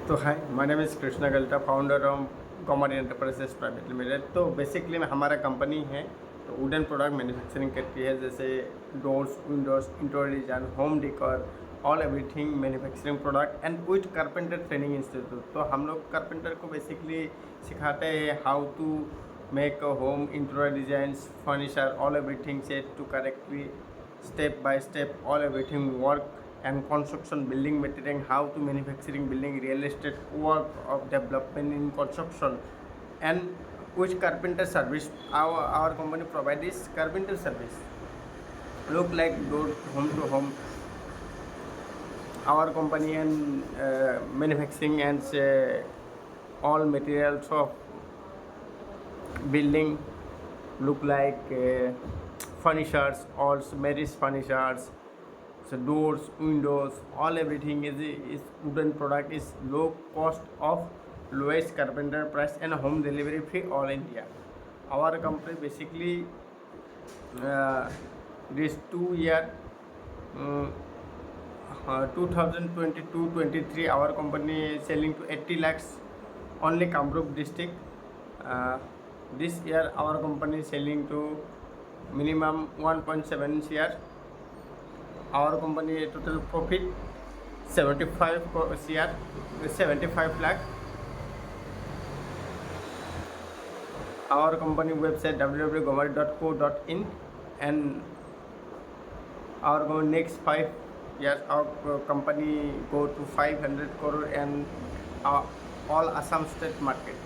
तो hi, my name is Krishna Galta, founder of Gamari enterprises private limited. तो basically हमारा company है तो वुडन प्रोडक्ट मैन्युफैक्चरिंग करती है, जैसे doors, windows, interior design, home decor, all everything manufacturing product and with carpenter training institute. तो हम लोग कारपेंटर को बेसिकली सिखाते हैं how to make a home, interior designs, furniture, all everything set to correctly step by step all everything work and construction, building material, how to manufacturing building, real estate work of development in construction, and which carpenter service our company provide is carpenter service, look like door home to home. Our company and manufacturing and all materials of building look like furnitures, also marriage furnitures, so doors, windows, all everything is wooden product, is low cost of lowest carpenter price and home delivery free all India. Our company basically this 2 year 2022-23 our company is selling to 80 lakhs only Kamrup district. This year our company is selling to minimum 1.7 CR. Our company total profit 75 CR, 75 lakh. Our company website www.gamari.co.in, and our next 5 years our company go to 500 crore and all Assam state market.